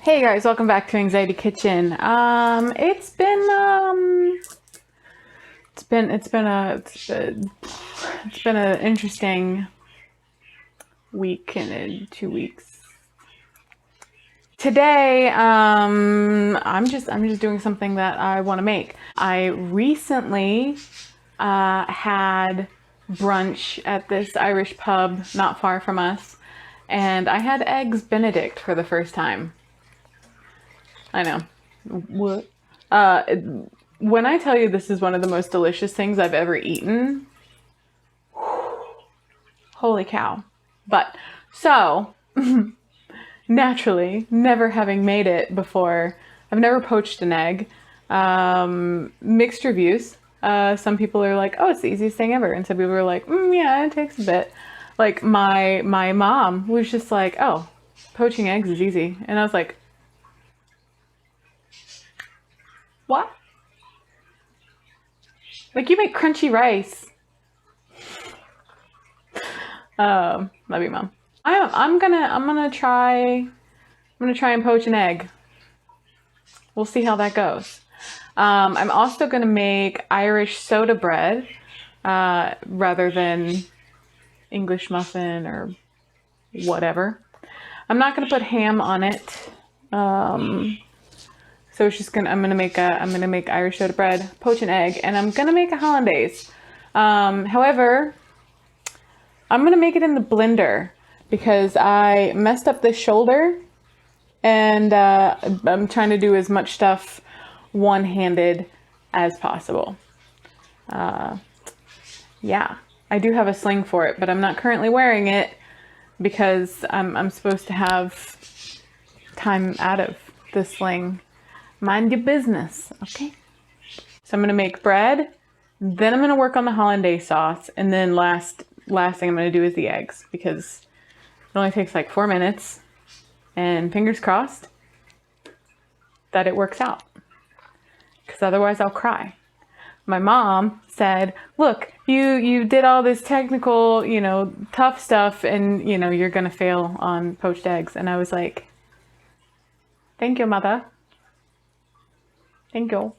Hey guys, welcome back to Anxiety Kitchen. It's been an interesting week and 2 weeks. Today, I'm just doing something that I want to make. I recently had brunch at this Irish pub not far from us, and I had eggs Benedict for the first time. I know. What? When I tell you this is one of the most delicious things I've ever eaten, holy cow. But, so, naturally, never having made it before, I've never poached an egg. Mixed reviews. Some people are like, oh, it's the easiest thing ever. And some people are like, yeah, it takes a bit. Like, my mom was just like, oh, poaching eggs is easy. And I was like, what? Like, you make crunchy rice. Love you, Mom. I'm gonna try and poach an egg. We'll see how that goes. I'm also gonna make Irish soda bread rather than English muffin or whatever. I'm not gonna put ham on it. So it's just I'm gonna make Irish soda bread, poach an egg, and I'm gonna make a hollandaise. However, I'm gonna make it in the blender because I messed up this shoulder, and I'm trying to do as much stuff one-handed as possible. Yeah, I do have a sling for it, but I'm not currently wearing it because I'm supposed to have time out of the sling. Mind your business, okay? So I'm gonna make bread, then I'm gonna work on the hollandaise sauce, and then last thing I'm gonna do is the eggs because it only takes like 4 minutes, and fingers crossed that it works out, because otherwise I'll cry. My mom said, look, you did all this technical, tough stuff, and you're gonna fail on poached eggs. And I was like, thank you, mother. Thank you.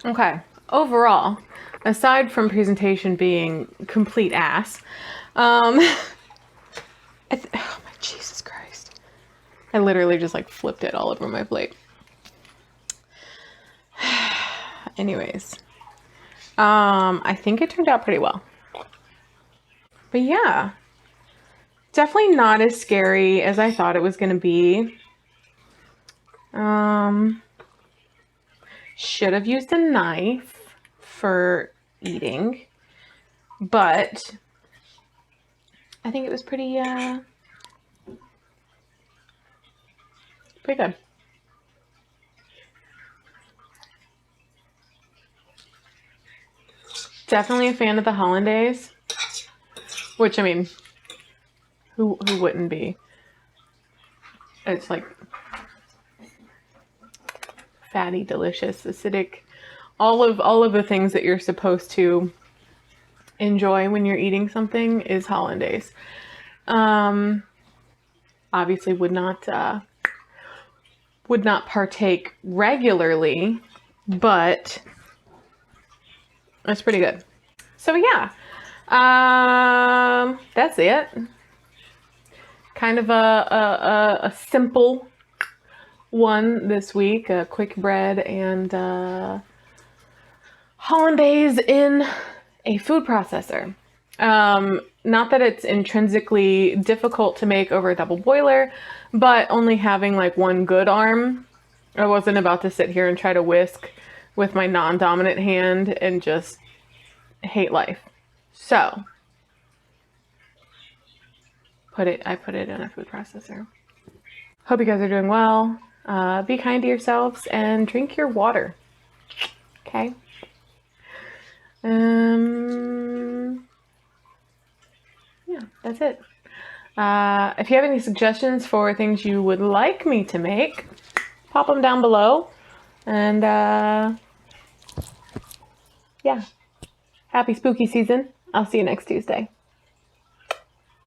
Okay, overall, aside from presentation being complete ass, oh my Jesus Christ. I literally just like flipped it all over my plate. Anyways, I think it turned out pretty well. But yeah, definitely not as scary as I thought it was gonna be. Should have used a knife for eating, but I think it was pretty good. Definitely a fan of the hollandaise, which, I mean, who wouldn't be? It's like fatty, delicious, acidic, all of the things that you're supposed to enjoy when you're eating something is hollandaise. Obviously would not partake regularly, but it's pretty good. So yeah, that's it. Kind of a simple one this week, a quick bread and hollandaise in a food processor. Not that it's intrinsically difficult to make over a double boiler, but only having like one good arm, I wasn't about to sit here and try to whisk with my non-dominant hand and just hate life. So I put it in a food processor. Hope you guys are doing well. Be kind to yourselves and drink your water. Okay. Yeah, that's it. If you have any suggestions for things you would like me to make, pop them down below. And yeah, happy spooky season. I'll see you next Tuesday.